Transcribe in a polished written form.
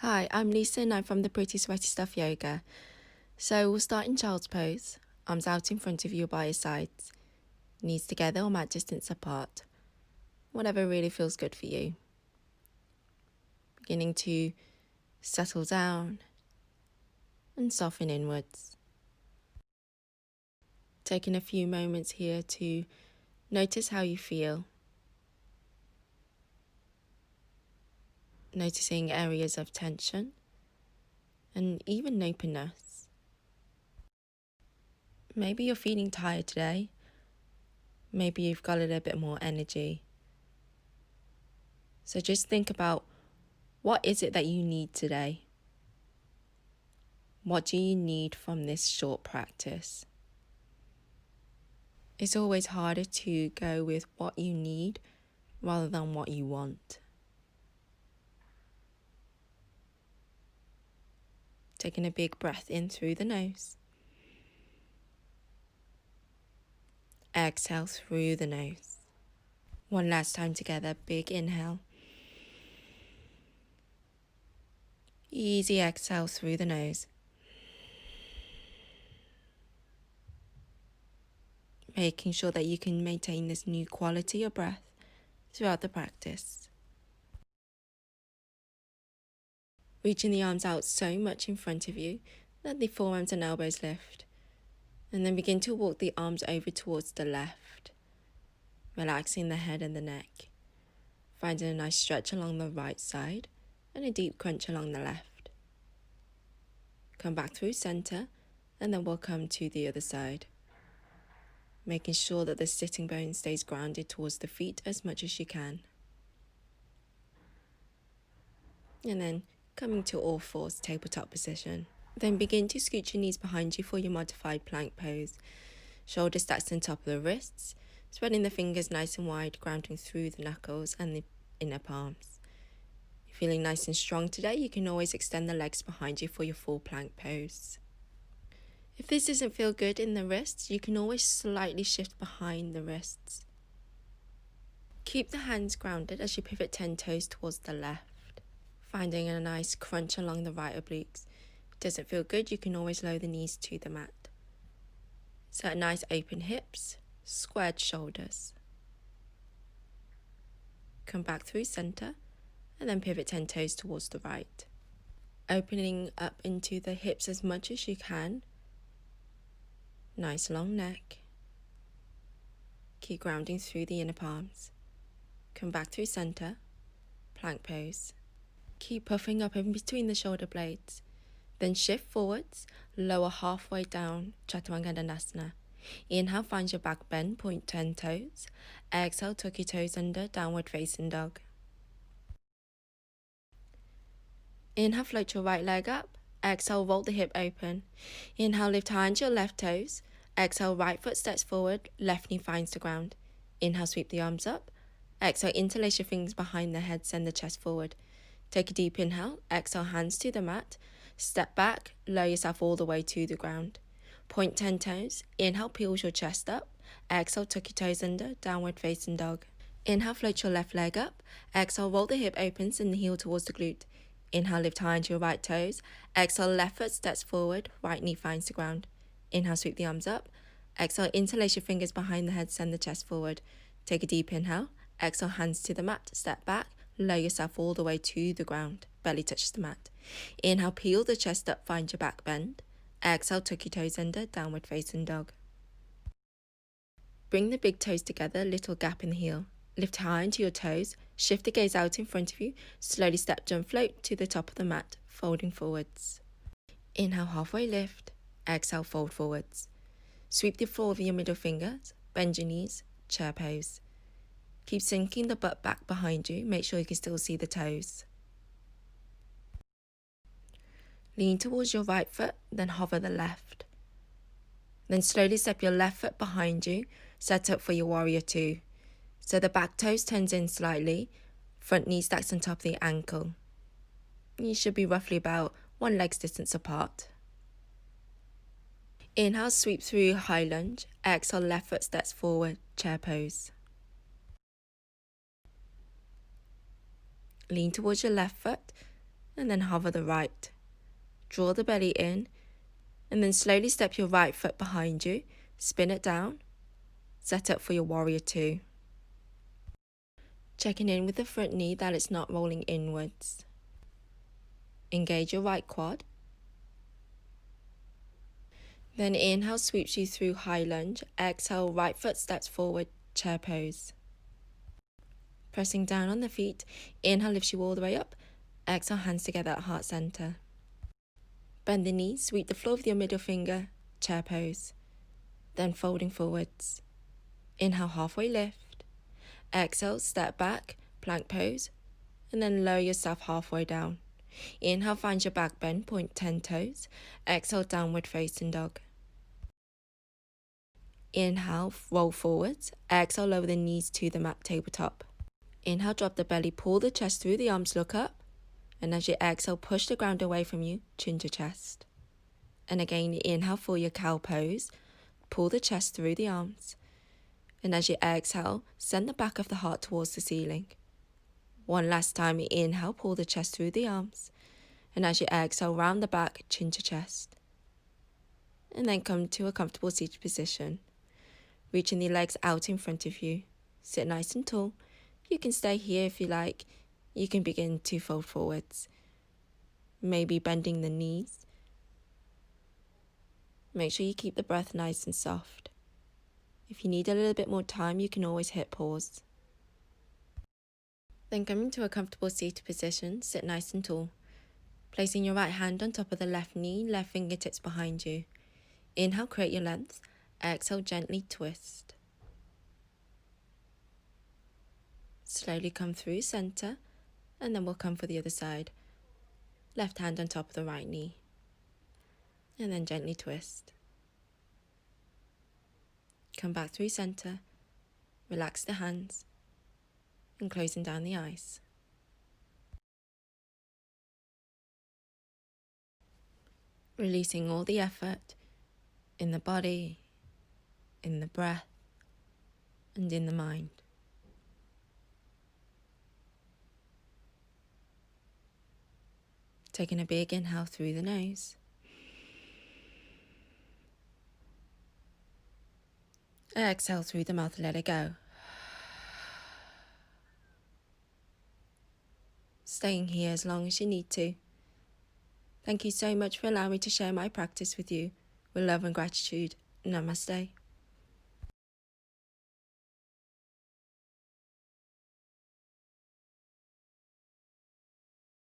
Hi, I'm Lisa and I'm from the Pretty Sweaty Stuff Yoga. So we'll start in child's pose. Arms out in front of you by your sides. Knees together or mat distance apart. Whatever really feels good for you. Beginning to settle down and soften inwards. Taking a few moments here to notice how you feel. Noticing areas of tension and even openness. Maybe you're feeling tired today. Maybe you've got a little bit more energy. So just think about, what is it that you need today? What do you need from this short practice? It's always harder to go with what you need rather than what you want. Taking a big breath in through the nose. Exhale through the nose. One last time together, big inhale. Easy exhale through the nose. Making sure that you can maintain this new quality of breath throughout the practice. Reaching the arms out so much in front of you that the forearms and elbows lift. And then begin to walk the arms over towards the left, relaxing the head and the neck. Finding a nice stretch along the right side and a deep crunch along the left. Come back through center and then we'll come to the other side. Making sure that the sitting bone stays grounded towards the feet as much as you can. And then coming to all fours, tabletop position. Then begin to scoot your knees behind you for your modified plank pose. Shoulders stacked on top of the wrists, spreading the fingers nice and wide, grounding through the knuckles and the inner palms. If you're feeling nice and strong today, you can always extend the legs behind you for your full plank pose. If this doesn't feel good in the wrists, you can always slightly shift behind the wrists. Keep the hands grounded as you pivot 10 toes towards the left, finding a nice crunch along the right obliques. If it doesn't feel good, you can always lower the knees to the mat. Set nice open hips, squared shoulders. Come back through center and then pivot 10 toes towards the right. Opening up into the hips as much as you can. Nice long neck. Keep grounding through the inner palms. Come back through center, plank pose. Keep puffing up in between the shoulder blades. Then shift forwards, lower halfway down, Chaturanga Dandasana. Inhale, find your back bend, point 10 toes. Exhale, tuck your toes under, downward facing dog. Inhale, float your right leg up. Exhale, roll the hip open. Inhale, lift high into your left toes. Exhale, right foot steps forward, left knee finds the ground. Inhale, sweep the arms up. Exhale, interlace your fingers behind the head, send the chest forward. Take a deep inhale. Exhale, hands to the mat. Step back, lower yourself all the way to the ground. Point 10 toes. Inhale, peels your chest up. Exhale, tuck your toes under, downward facing dog. Inhale, float your left leg up. Exhale, roll the hip open, send the heel towards the glute. Inhale, lift high into your right toes. Exhale, left foot steps forward, right knee finds the ground. Inhale, sweep the arms up. Exhale, interlace your fingers behind the head, send the chest forward. Take a deep inhale. Exhale, hands to the mat, step back, lower yourself all the way to the ground. Belly touches the mat. Inhale, peel the chest up, find your back bend. Exhale, tuck your toes under, downward facing dog. Bring the big toes together, little gap in the heel. Lift high into your toes, shift the gaze out in front of you, slowly step, jump, float to the top of the mat, folding forwards. Inhale, halfway lift. Exhale, fold forwards. Sweep the floor with your middle fingers, bend your knees, chair pose. Keep sinking the butt back behind you, make sure you can still see the toes. Lean towards your right foot, then hover the left. Then slowly step your left foot behind you, set up for your warrior two. So the back toes turns in slightly, front knee stacks on top of the ankle. You should be roughly about one leg's distance apart. Inhale, sweep through high lunge. Exhale, left foot steps forward, chair pose. Lean towards your left foot and then hover the right. Draw the belly in, and then slowly step your right foot behind you, spin it down, set up for your warrior two. Checking in with the front knee that it's not rolling inwards. Engage your right quad. Then inhale sweeps you through high lunge. Exhale, right foot steps forward, chair pose. Pressing down on the feet, inhale lifts you all the way up. Exhale, hands together at heart center. Bend the knees, sweep the floor with your middle finger, chair pose. Then folding forwards. Inhale, halfway lift. Exhale, step back, plank pose, and then lower yourself halfway down. Inhale, find your back bend, point 10 toes. Exhale, downward facing dog. Inhale, roll forwards. Exhale, lower the knees to the mat tabletop. Inhale, drop the belly, pull the chest through the arms, look up. And as you exhale, push the ground away from you, chin to chest. And again, inhale for your cow pose. Pull the chest through the arms. And as you exhale, send the back of the heart towards the ceiling. One last time, inhale, pull the chest through the arms. And as you exhale, round the back, chin to chest. And then come to a comfortable seated position. Reaching the legs out in front of you. Sit nice and tall. You can stay here if you like. You can begin to fold forwards. Maybe bending the knees. Make sure you keep the breath nice and soft. If you need a little bit more time, you can always hit pause. Then come into a comfortable seated position, sit nice and tall. Placing your right hand on top of the left knee, left fingertips behind you. Inhale, create your length. Exhale, gently twist. Slowly come through center, and then we'll come for the other side. Left hand on top of the right knee. And then gently twist. Come back through center. Relax the hands. And closing down the eyes. Releasing all the effort in the body, in the breath, and in the mind. Taking a big inhale through the nose. Exhale through the mouth, let it go. Staying here as long as you need to. Thank you so much for allowing me to share my practice with you. With love and gratitude. Namaste.